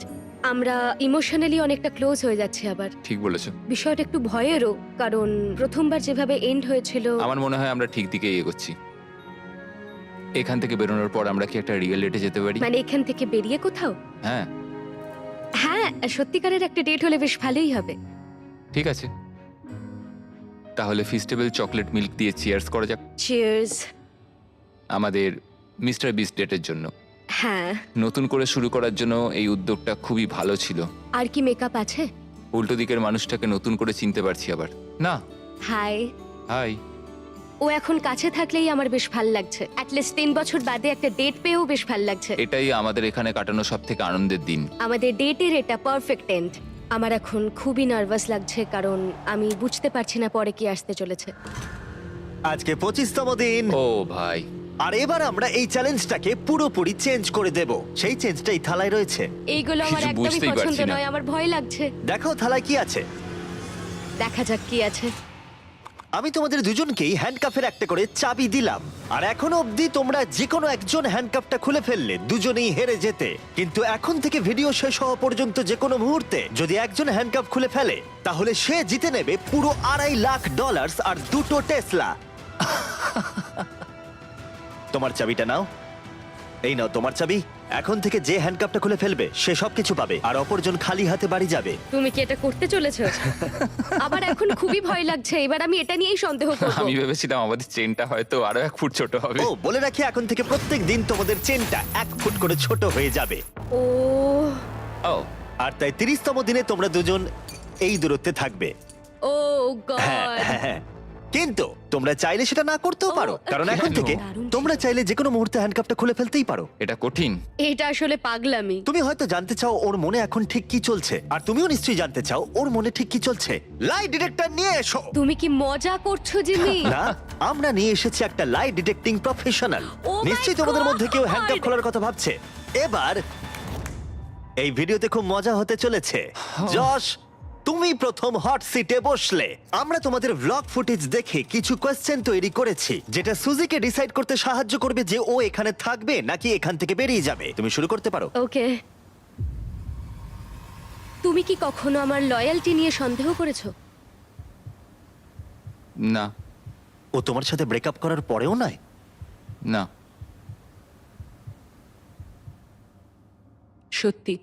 আমরা ইমোশনালি অনেকটা ক্লোজ হয়ে যাচ্ছি আবার। ঠিক বলেছো। বিষয়টা একটু ভয়েরও, কারণ প্রথমবার যেভাবে এন্ড হয়েছিল। আমার মনে হয় আমরা ঠিক দিকে এগোচ্ছি। এখান থেকে বেরোনোর পর আমরা কি একটা রিয়েল ডেটে যেতে পারি? মানে এখান থেকে বেরিয়ে কোথাও? হ্যাঁ হ্যাঁ, সত্যিকারের একটা ডেট হলে বেশ ভালোই হবে। ঠিক আছে, তাহলে ফেস্টিভ্যাল চকলেট মিল্ক দিয়ে চিয়ার্স করা যাক চিয়ার্স। আমাদের মিস্টার বিস্ট ডেটের জন্য। হ্যাঁ। নতুন করে শুরু করার জন্য এই উদ্যোগটা খুবই ভালো ছিল। আর কি মেকআপ আছে? উল্টো দিকের মানুষটাকে নতুন করে চিনতে পারছি আবার। না, হাই। হাই। ও এখন কাছে থাকলেই আমার বেশ ভাল লাগছে। অ্যাটলিস্ট 3 বছর বাদে একটা ডেট পেয়েও বেশ ভাল লাগছে। এটাই আমাদের এখানে কাটানো সব থেকে আনন্দের দিন। আমাদের ডেটের এটা পারফেক্ট এন্ড। আমার এখন খুবই নার্ভাস লাগছে, কারণ আমি বুঝতে পারছি না পরে কি আসতে চলেছে। আজকে 25তম দিন। ও ভাই, আর এবার আমরা এই চ্যালেঞ্জটাকে পুরোপুরি চেঞ্জ করে দেব। সেই চেঞ্জটা এই থালায় রয়েছে। এইগুলো আমার কিছু একদমই বুঝতেই পছন্দ পারছি না। নয়, আমার ভয় লাগছে। দেখো থালায় কি আছে। দেখা যাক কি আছে। আমি তোমাদের দুজনকেই হ্যান্ডকাফের একটা করে চাবি দিলাম, আর এখনো অবধি তোমরা যে কোনো একজন হ্যান্ডকাফটা খুলে ফেললে দুজনেই হেরে যেতে। কিন্তু এখন থেকে ভিডিও শেষ হওয়া পর্যন্ত যে কোনো মুহূর্তে যদি একজন হ্যান্ডকাফ খুলে ফেলে তাহলে সে জিতে নেবে পুরো $2.5 লাখ আর 2টো টেসলা। তোমার চাবিটা নাও। এই নাও তোমার চাবি। এখন থেকে যে হ্যান্ডকাফটা খুলে ফেলবে সে সবকিছু পাবে, আর অপরজন খালি হাতে বাড়ি যাবে। তুমি কি এটা করতে চলেছো? আবার এখন খুবই ভয় লাগছে। এবার আমি এটা নিয়েই সন্দেহ করব। আমি ভেবেছিলাম আমাদের চেনটা হয়তো আরো 1 ফুট ছোট হবে। ও বলে রাখি, এখন থেকে প্রত্যেক দিন তোমাদের চেনটা 1 ফুট করে ছোট হয়ে যাবে। ও ও আর তাই 30তম দিনে তোমরা দুজন এই দূরত্বে থাকবে। ও হ্যাঁ, গড। হ্যাঁ, হ্যাঁ। কিন্তু তোমরা চাইলে সেটা না করতেও পারো, কারণ এখন কেন? থেকে তোমরা চাইলে যে কোনো মুহূর্তে হ্যান্ডকাপটা খুলে ফেলতেই পারো। এটা কঠিন। এটা আসলে পাগলামি। তুমি হয়তো জানতে চাও ওর মনে এখন ঠিক কি চলছে, আর তুমিও নিশ্চয়ই জানতে চাও ওর মনে ঠিক কি চলছে। লাই ডিটেক্টর নিয়ে এসো। তুমি কি মজা করছো জিমি? না, আমরা নিয়ে এসেছি একটা লাই ডিটেক্টিং প্রফেশনাল। Oh my নিশ্চয়ই তোমাদের God! মধ্যে কেউ হ্যান্ডকাপ খোলার কথা ভাবছে। এবার এই ভিডিওতে খুব মজা হতে চলেছে। যশ, তুমি প্রথম হট সিটে বসলে। আমরা তোমাদের ব্লগ ফুটেজ দেখে কিছু কোয়েশ্চেন তৈরি করেছি, যেটা সুজিকে ডিসাইড করতে সাহায্য করবে যে ও এখানে থাকবে নাকি এখান থেকে বেরিয়ে যাবে। তুমি শুরু করতে পারো। ওকে। তুমি কি কখনো আমার লয়্যালটি নিয়ে সন্দেহ করেছো? না, ও তোমার সাথে ব্রেকআপ করার পরেও নয়? না। সত্যি?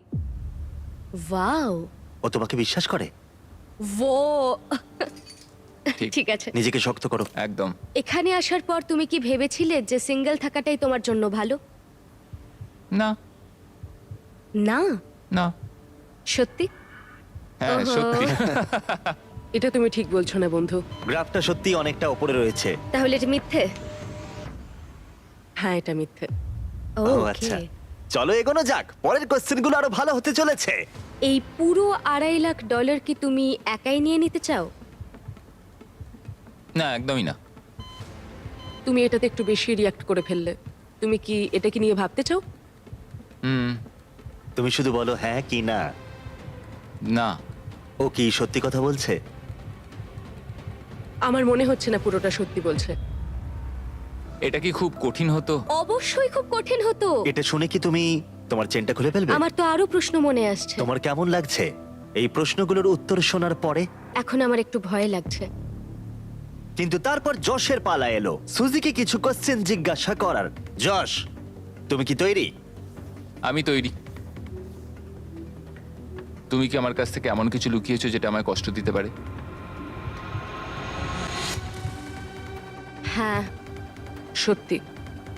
ওয়াও। ও তোমাকে বিশ্বাস করে? ও ঠিক। ঠিক আছে। নিজেকে শক্ত করো। একদম। এখানে আসার পর তুমি কি ভেবেছিলে যে সিঙ্গেল থাকাটাই তোমার জন্য ভালো? না, না। না। সত্যি? হ্যাঁ, ওহো। সত্যি। এটা তুমি ঠিক বলছো না বন্ধু। গ্রাফটা সত্যি অনেকটা উপরে রয়েছে। তাহলে এটা মিথ্যে? হ্যাঁ, এটা মিথ্যে। ও আচ্ছা, চলো এগোনো যাক। পরের কোশ্চেনগুলো আরো ভালো হতে চলেছে। এই পুরো $2.5 লাখ কি তুমি একাই নিয়ে নিতে চাও? না, একদমই না। তুমি এটাতে একটু বেশি রিয়াক্ট করে ফেললে। তুমি কি এটাকে নিয়ে ভাবতে চাও? হুম, তুমি শুধু বলো হ্যাঁ কি না। না। ও কি সত্যি কথা বলছে? আমার মনে হচ্ছে না পুরোটা সত্যি বলছে। এটা কি খুব কঠিন হতো? অবশ্যই খুব কঠিন হতো। এটা শুনে কি তুমি তোমার চেনটা খুলে ফেলবে? আমার তো আরো প্রশ্ন মনে আসছে। তোমার কেমন লাগছে এই প্রশ্নগুলোর উত্তর শোনার পরে? এখন আমার একটু ভয় লাগছে। কিন্তু তারপর যশের পালা এলো সুজিকে কিছু কোশ্চেন জিজ্ঞাসা করার। যশ, তুমি কি তৈরি? আমি তৈরি। তুমি কি আমার কাছ থেকে এমন কিছু লুকিয়েছো যেটা আমায় কষ্ট দিতে পারে? হ্যাঁ। সত্যি?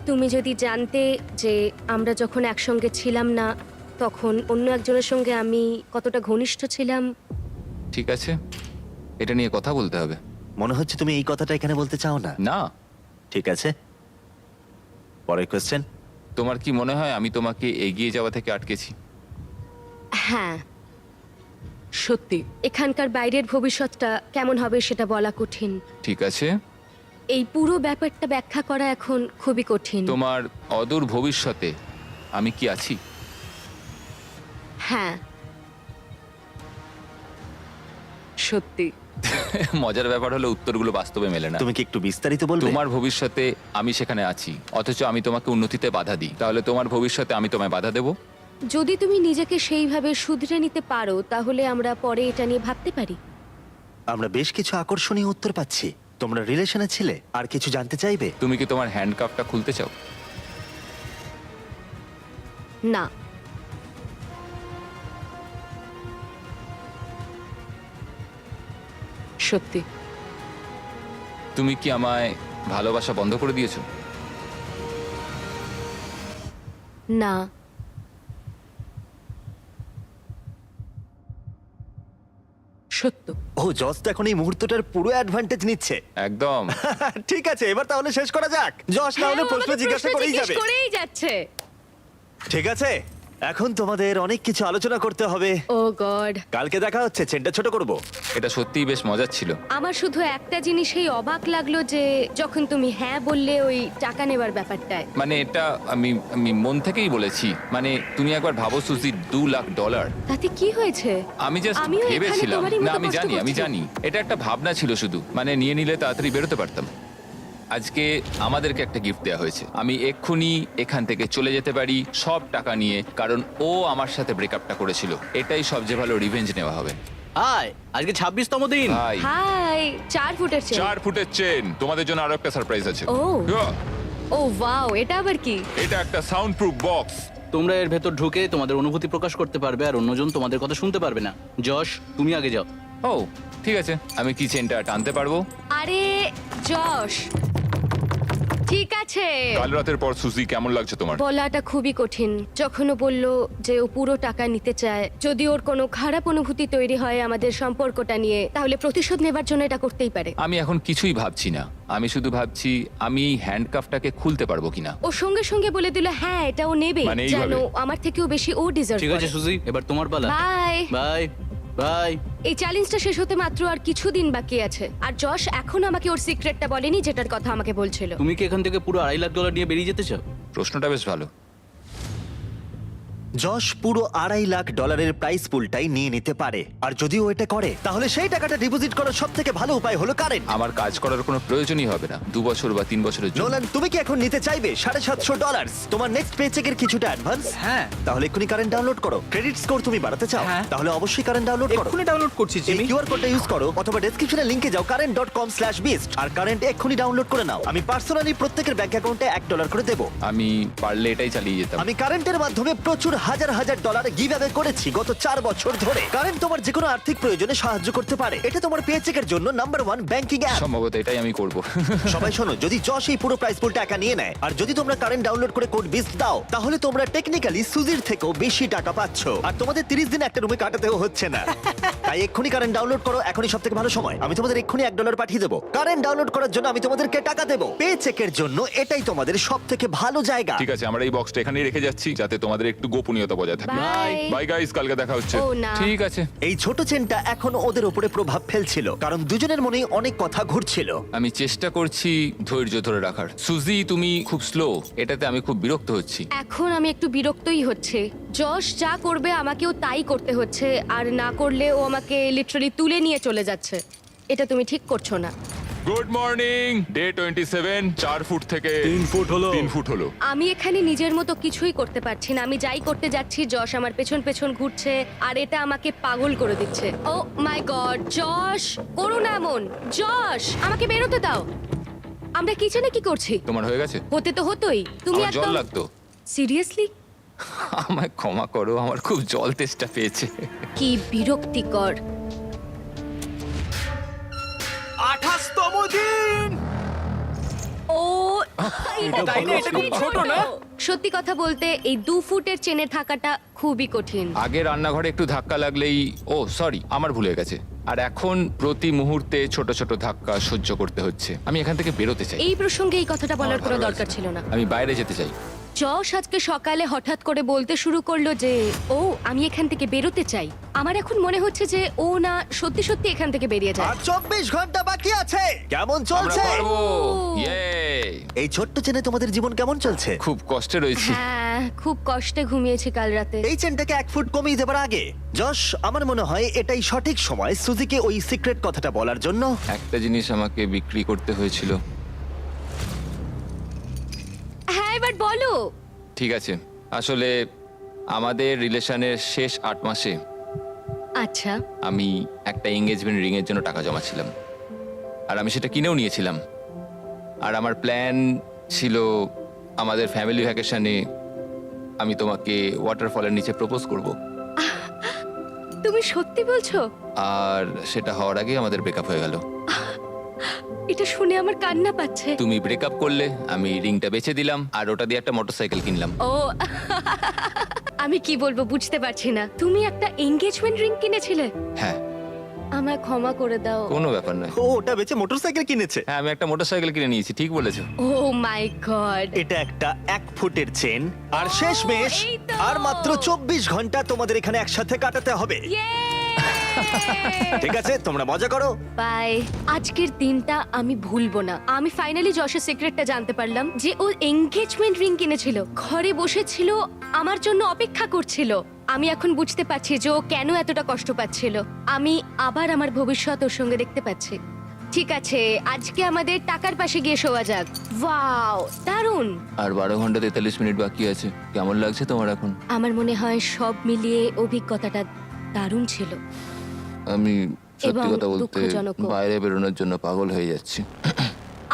তুমি যদি জানতে যে আমরা যখন একসঙ্গে ছিলাম না তখন অন্য একজনের সঙ্গে আমি কতটা ঘনিষ্ঠ ছিলাম। ঠিক আছে, এটা নিয়ে কথা বলতে হবে। মনে হচ্ছে তুমি এই কথাটা এখানে বলতে চাও না। না। ঠিক আছে, পরের কোশ্চেন। তোমার কি মনে হয় আমি তোমাকে এগিয়ে যাওয়া থেকে আটকেছি? হ্যাঁ। সত্যি? এখানকার বাইরের ভবিষ্যৎটা কেমন হবে সেটা বলা কঠিন। ঠিক আছে, এই পুরো ব্যাপারটা ব্যাখ্যা করা এখন খুবই কঠিন। তোমার অদূর ভবিষ্যতে আমি কি আছি? হ্যাঁ। সত্যি? মজার ব্যাপার হলো উত্তরগুলো বাস্তবে মেলে না। তুমি কি একটু বিস্তারিত বলবে? তোমার ভবিষ্যতে আমি সেখানে আছি, অথচ আমি তোমাকে উন্নতিতে বাধা দিই। তাহলে তোমার ভবিষ্যতে আমি তোমায় বাধা দেব? যদি তুমি নিজেকে সেইভাবে শুধরে নিতে পারো তাহলে আমরা পরে এটা নিয়ে ভাবতে পারি। আমরা বেশ কিছু আকর্ষণীয় উত্তর পাচ্ছি। তোমরা রিলেশনে ছিলে, আর কিছু জানতে চাইবে? তুমি কি তোমার হ্যান্ডকাপটা খুলতে চাও? না। সত্যি? তুমি কি আমায় ভালোবাসা বন্ধ করে দিয়েছো? না। সত্য? ও, জজ তো এখন এই মুহূর্তটার পুরো অ্যাডভান্টেজ নিচ্ছে। একদম। ঠিক আছে, এবার তাহলে শেষ করা যাক। যশ না হলে হ্যাঁ, প্রশ্ন আমাকে জিজ্ঞাসা করেই জিজ্ঞেস যাবে। করেই যাচ্ছে। ঠিক আছে, এখন তোমাদের অনেক কিছু আলোচনা করতে হবে। ও গড। কালকে দেখা হচ্ছে, চেনটা ছোট করব। এটা সত্যিই বেশ মজার ছিল। আমার শুধু একটা জিনিসেই অবাক লাগলো যে যখন তুমি হ্যাঁ বললে ওই টাকা নেবার ব্যাপারটায়। মানে এটা আমি আমি মন থেকেই বলেছি। মানে তুমি একবার ভাবো সুজি, $2 লাখ। তাতে কি হয়েছে? আমি জাস্ট আমিও এখানে ভেবেছিলাম। তোমারই না, মতো আমি কষ্ট জানি, আমি করছি। জানি এটা একটা ভাবনা ছিল শুধু। মানে নিয়ে নিলে তাড়াতাড়ি বেরোতে পারতাম। আজকে আমাদেরকে একটা গিফট দেওয়া হয়েছে। আমি এক্ষুনি এখান থেকে চলে যেতে পারি সব টাকা নিয়ে, কারণ ও আমার সাথে ব্রেকআপটা করেছিল। এটাই সবচেয়ে ভালো রিভেঞ্জ নেওয়া হবে। হাই, আজকে 26তম দিন। ভাই, হাই। 4 ফুটের চেন। 4 ফুটের চেন। তোমাদের জন্য আরো একটা সারপ্রাইজ আছে। ও। Yeah, ও ওয়াও, এটা আবার কি? এটা একটা সাউন্ড প্রুফ বক্স। তোমরা এর ভেতর ঢুকে তোমাদের অনুভূতি প্রকাশ করতে পারবে, আর অন্যজন তোমাদের কথা শুনতে পারবে না। যশ, তুমি আগে যাও। ও, ঠিক আছে। আমি কি চেনটা টানতে পারবো? আরে যশ, ঠিক আছে। কাল রাতের পর সুজি কেমন লাগছে তোমার? বলাটা খুবই কঠিন। যখন ও বলল যে ও পুরো টাকা নিতে চায়, যদি ওর কোনো খারাপ অনুভূতি তৈরি হয় আমাদের সম্পর্কটা নিয়ে, তাহলে প্রতিশোধ নেবার জন্য এটা করতেই পারে। আমি এখন কিছুই ভাবছি না, আমি শুধু ভাবছি আমি হ্যান্ডকাফটাকে খুলতে পারবো কিনা। ও সঙ্গে সঙ্গে বলে দিল হ্যাঁ এটা ও নেবে, মানে এইভাবে? জানো আমার থেকেও বেশি ও ডিজার্ভ ঠিক আছে করে। সুজি, এবার তোমার পালা। বাই। Bye bye. এই চ্যালেঞ্জটা শেষ হতে মাত্র আর কিছুদিন বাকি আছে, আর যশ এখন আমাকে ওর সিক্রেটটা বলেনি যেটার কথা আমাকে বলছিল। তুমি কি এখান থেকে পুরো $2.5 লাখ নিয়ে বেরিয়ে যেতে চাও? প্রশ্নটা বেশ ভালো। যশ পুরো $2.5 লাখ প্রাইস পুলটাই নিয়ে নিতে পারে, আর যদি ও এটা করে তাহলে সেই টাকাটা ডিপোজিট করার সব থেকে ভালো উপায় হলো কারেন্ট। আমার কাজ করার কোনো প্রয়োজনই হবে না 2 বছর বা 3 বছরের জন্য। নোলান, তুমি কি এখন নিতে চাইবে $750 তোমার নেক্সট পেচেকের কিছুটা অ্যাডভান্স? হ্যাঁ। তাহলে এক্ষুনি কারেন্ট ডাউনলোড করো। ক্রেডিট স্কোর তুমি বাড়াতে চাও? হ্যাঁ। তাহলে অবশ্যই কারেন্ট ডাউনলোড করো। এক্ষুনি ডাউনলোড করছি এই জিমি। কিউআর কোডটা ইউজ করো অথবা ডেসক্রিপশনে লিংকে যাও current.com/beast আর কারেন্ট এক্ষুনি ডাউনলোড করে নাও। আমি পার্সোনালি প্রত্যেকের ব্যাংক অ্যাকাউন্টে $1 করে দেব। আমি পারলে এটাই চালিয়ে যেতাম। আমি কারেন্টের মাধ্যমে প্রচুর হাজার হাজার ডলার গিভঅ্যাওয়ে করেছি গত 4 বছর ধরে। কারেন্ট তোমার যে কোনো আর্থিক প্রয়োজনে সাহায্য করতে পারে। এটা তোমার পেচেকের জন্য নাম্বার 1 ব্যাংকিং অ্যাপ। সম্ভবত এটাই আমি করব। সবাই শোনো, যদি যশ এই পুরো প্রাইস পুলটা একা নিয়ে নেয় আর যদি তোমরা কারেন্ট ডাউনলোড করে কোড বিস্ট দাও, তাহলে তোমরা টেকনিক্যালি সুজির থেকেও বেশি টাকা পাচ্ছ, আর তোমাদের 30 দিন একটা রুমে কাটাতেও হচ্ছে না। তাই এক্ষুনি কারেন্ট ডাউনলোড করো, এখনই সবথেকে ভালো সময়। আমি তোমাদের এক্ষুনি $1 পাঠিয়ে দেবো। কারেন্ট ডাউনলোড করার জন্য আমি তোমাদেরকে টাকা দেবো। পে চেকের জন্য এটাই তোমাদের সবথেকে ভালো জায়গা। ঠিক আছে, আমরা এই বক্সটা এখানেই রেখে যাচ্ছি যাতে তোমাদের একটু গোপনীয়তা বজায় থাকে। বাই। বাই গাইস, কালকে দেখা হচ্ছে। ও না। ঠিক আছে। এই ছোট চেনটা এখন ওদের উপরে প্রভাব ফেলছিল, কারণ দুজনের মনেই অনেক কথা ঘুরছিল। আমি চেষ্টা করছি ধৈর্য ধরে রাখার। সুজি, তুমি খুব স্লো, এটাতে আমি খুব বিরক্ত হচ্ছি। এখন আমি একটু বিরক্তই হচ্ছে। যশ যা করবে আমাকেও তাই করতে হচ্ছে, আর না করলে ও আমাকে লিটারালি তুলে নিয়ে চলে যাচ্ছে। এটা তুমি ঠিক করছো না। Good morning. ডে 27, 4 ফুট থেকে 3 ফুট হলো। 3 ফুট হলো। আমি এখানে নিজের মতো কিছুই করতে পারছি না। আমি যাই করতে যাচ্ছি যশ আমার পেছন পেছন ঘুরছে, আর এটা আমাকে পাগল করে দিচ্ছে। ও মাই গড, যশ করো না এমন। যশ আমাকে বেরোতে দাও। আমরা কিচেনে কি করছি? তোমার হয়ে গেছে? হতে তো হতোই। তুমি আমার জল একদম লাগতো। সিরিয়াসলি? আমায় ক্ষমা করো, আমার খুব জল তেষ্টা পেয়েছে। কি বিরক্তিকর। 28তম দিন। ও তাই না? এটা খুব ছোট না? সত্যি কথা বলতে এই 2 ফুটের চেনে থাকাটা খুবই কঠিন। আগে রান্নাঘরে একটু ধাক্কা লাগলেই, ও সরি, আমার ভুল হয়ে গেছে। আর এখন প্রতি মুহূর্তে ছোট ছোট ধাক্কা সহ্য করতে হচ্ছে। আমি এখান থেকে বেরোতে চাই। এই প্রসঙ্গে এই কথাটা বলার আমার কোনো ভালো দরকার লাগছে ছিল না। আমি বাইরে যেতে চাই। যশ আজকে সকালে হঠাৎ করে বলতে শুরু করলো যে ও আমি এখান থেকে বেরোতে চাই। আমার এখন মনে হচ্ছে যে ও না সত্যি সত্যি এখান থেকে বেরিয়ে যায়। আর 24 ঘন্টা বাকি আছে। কেমন আমরা চলছে? পারবো। ও। ইয়ে! এই ছোট্ট চেনে তোমাদের জীবন কেমন চলছে? খুব কষ্টে রয়েছি। হ্যাঁ, খুব কষ্টে ঘুমিয়েছি কাল রাতে। এই চেনটাকে 1 ফুট কমিয়ে দেবার আগে যশ, আমার মনে হয় এটাই সঠিক সময় সুজিকে ওই সিক্রেট কথাটা বলার জন্য। একটা জিনিস আমাকে বিক্রি করতে হয়েছিল। হ্যাঁ, এবার বলো। ঠিক আছে, আসলে আমাদের রিলেশনের শেষ 8 মাসে আচ্ছা, আমি একটা এঙ্গেজমেন্ট রিং এর জন্য টাকা জমাচ্ছিলাম, আর আমি সেটা কিনেও নিয়েছিলাম। আর আমার প্ল্যান ছিল আমাদের ফ্যামিলি ভ্যাকেশনে আমি তোমাকে ওয়াটারফলের নিচে প্রপোজ করব, তুমি সত্যি বলছো? আর সেটা হওয়ার আগে আমাদের ব্রেকআপ হয়ে গেল। এটা শুনে আমার কান্না পাচ্ছে। তুমি ব্রেকআপ করলে, আমি রিংটা বেচে দিলাম, আর ওটা দিয়ে একটা মোটরসাইকেল কিনলাম। ও আমি কি বলবো বুঝতে পারছি না। তুমি একটা এনগেজমেন্ট রিং কিনেছিলে? হ্যাঁ, আমায় ক্ষমা করে দাও। কোনো ব্যাপার নয়। ও ওটা বেচে মোটরসাইকেল কিনেছে। হ্যাঁ, আমি একটা মোটরসাইকেল কিনে নিয়েছি, ঠিক বলেছো। ও মাই গড। এটা একটা 1 ফুটের চেন, আর শেষমেশ এই তো। আর মাত্র 24 ঘন্টা তোমাদের এখানে একসাথে কাটাতে হবে। ঠিক আছে, তোমরা মজা করো। বাই। আজকের দিনটা আমি ভুলবো না। আমি ফাইনালি যশের সিক্রেটটা জানতে পারলাম যে ও এনগেজমেন্ট রিং কিনেছিল, ঘরে বসেছিল, আমার জন্য অপেক্ষা করছিল। আমি এখন বুঝতে পারছি যে ও কেন এতটা কষ্ট পাচ্ছিল। আমি আবার আমার ভবিষ্যৎ ওর সঙ্গে দেখতে পাচ্ছি। ঠিক আছে, আজকে আমাদের টাকার পাশে গিয়ে শোয়া যাক। ওয়াও, দারুণ। আর 12 ঘন্টা 43 মিনিট বাকি আছে। কেমন লাগছে তোমার এখন? আমার মনে হয় সব মিলিয়ে অভিজ্ঞতাটা দারুণ ছিল। আমি সত্যি এবং কথা বলতে দুঃখজনকও। বাইরে বেরোনোর জন্য পাগল হয়ে যাচ্ছি।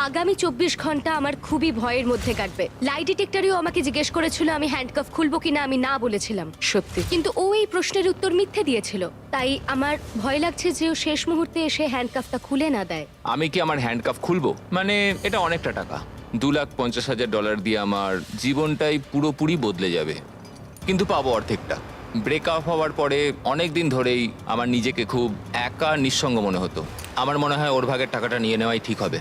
আগামী 24 ঘন্টা আমার খুবই ভয়ের মধ্যে কাটবে। লাই ডিটেক্টরেও আমাকে জিজ্ঞেস করেছিল আমি হ্যান্ডকাফ খুলবো কিনা, আমি না বলেছিলাম। সত্যি? কিন্তু ও এই প্রশ্নের উত্তর মিথ্যে দিয়েছিল। তাই আমার ভয় লাগছে যে ও শেষ মুহূর্তে এসে হ্যান্ডকাফটা খুলে না দেয়। আমি কি আমার হ্যান্ডকাফ খুলবো? মানে এটা অনেকটা টাকা। $2,50,000 দিয়ে আমার জীবনটাই পুরোপুরি বদলে যাবে, কিন্তু পাবো অর্ধেকটা। ব্রেকআপ হওয়ার পরে অনেক দিন ধরেই আমার নিজেকে খুব একা নিঃসঙ্গ মনে হতো। আমার মনে হয় ওর ভাগের টাকাটা নিয়ে নেওয়াই ঠিক হবে।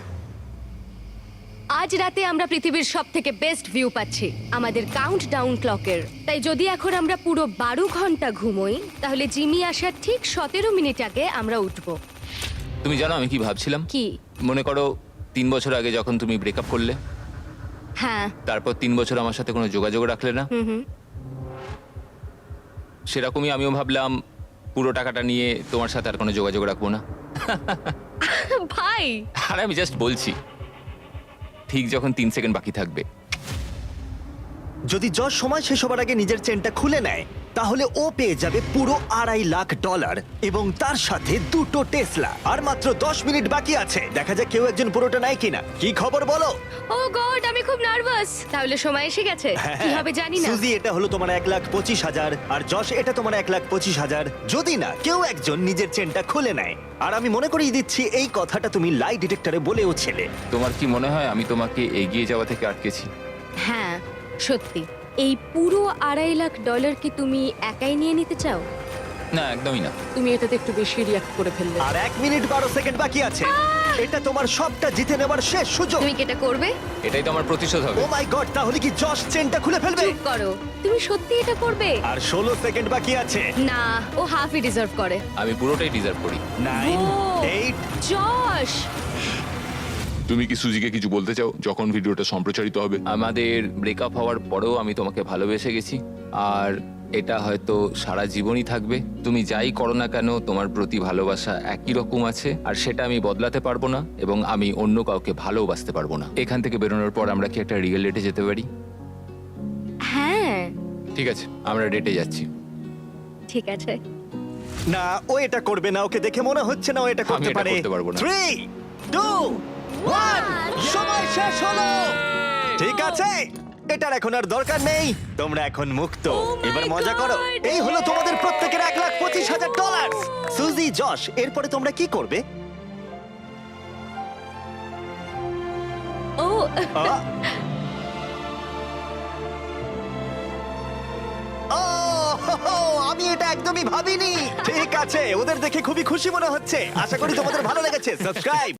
আজ রাতে আমরা পৃথিবীর সব থেকে বেস্ট ভিউ পাচ্ছি আমাদের কাউন্ট ডাউন ক্লকের। তাই যদি এখন আমরা পুরো 12 ঘন্টা ঘুমোই তাহলে জিমি আসার ঠিক 17 মিনিট আগে আমরা উঠবো। তুমি জানো আমি কি ভাবছিলাম? কি? মনে করো 3 বছর আগে যখন তুমি ব্রেকআপ করলে, হ্যাঁ। তারপর 3 বছর আমার সাথে কোনো যোগাযোগ রাখলে না, সেরকমই আমিও ভাবলাম পুরো টাকাটা নিয়ে তোমার সাথে আর কোনো যোগাযোগ রাখবো না। ভাই, আর আমি জাস্ট বলছি, ঠিক যখন 3 সেকেন্ড বাকি থাকবে। যদি যশ সময় শেষ হবার আগে নিজের চেনটা খুলে নেয় তাহলে ও পেয়ে যাবে পুরো $2.5 লাখ এবং তার সাথে 2টো টেসলা। আর মাত্র 10 মিনিট বাকি আছে, দেখা যাক কেউ একজন পুরোটা নেয় কিনা। কি খবর বলো? ও গড, আমি খুব নার্ভাস। তাহলে সময় এসে গেছে, কি হবে জানি না। সুজি, এটা হলো তোমার 1,25,000 আর যশ এটা তোমার 1,25,000, যদি না কেউ একজন নিজের চেনটা খুলে নেয়। আর আমি মনে করিয়ে দিচ্ছি এই কথাটা তুমি লাই ডিটেক্টরে বলেও ছিলে। তোমার কি মনে হয় আমি তোমাকে এগিয়ে যাওয়া থেকে আটকেছি? হ্যাঁ, সত্যি। এই পুরো $2.5 লাখ কি তুমি একাই নিয়ে নিতে চাও? না, একদমই না। তুমি এটাতে একটু বেশি রিয়াক্ট করে ফেললে। আর 1 মিনিট 12 সেকেন্ড বাকি আছে। এটা তোমার সবটা জিতে নেবার শেষ সুযোগ। তুমি কি এটা করবে? এটাই তো আমার প্রতিশোধ হবে। ও মাই গড, তাহলে কি যশ চেনটা খুলে ফেলবে? চুপ করো, তুমি সত্যি এটা করবে? আর 16 সেকেন্ড বাকি আছে। না, ও হাফই ডিজার্ভ করে। আমি পুরোটাই ডিজার্ভ করি। 9, ও, 8, জশ, তুমি কি সুজিকে কিছু বলতে চাও যখন ভিডিওটা সম্প্রচারিত হবে? আমাদের ব্রেকআপ হওয়ার পরেও আমি তোমাকে ভালোবেসে গেছি, আর এটা হয়তো সারা জীবনই থাকবে। তুমি যাই করো না কেন তোমার প্রতি ভালোবাসা একই রকম আছে, আর সেটা আমি বদলাতে পারবো না, এবং আমি অন্য কাউকে ভালোবাসতে পারবো না। এখান থেকে বেরোনোর পর আমরা কি একটা রিয়েল ডেটে যেতে পারি? হ্যাঁ, ঠিক আছে, আমরা ডেটে যাচ্ছি। ঠিক আছে। না, ও এটা করবে না। ওকে দেখে মনে হচ্ছে না ও এটা আমি করতে এটা পারে। করতে পারবো না। 3, 2, 1, সময় শেষ হলো। ঠিক আছে, এটার এখন আর দরকার নেই। তোমরা এখন মুক্ত। my এবার মজা করো। God! এই হলো তোমাদের প্রত্যেকের $1,25,000। সুজি, যশ, এরপরে তোমরা কি করবে? ও, আ? ও, হো, হো, আমি এটা একদমই ভাবিনি। ঠিক আছে, ওদের দেখে খুবই খুশি মনে হচ্ছে। আশা করি তোমাদের ভালো লেগেছে। সাবস্ক্রাইব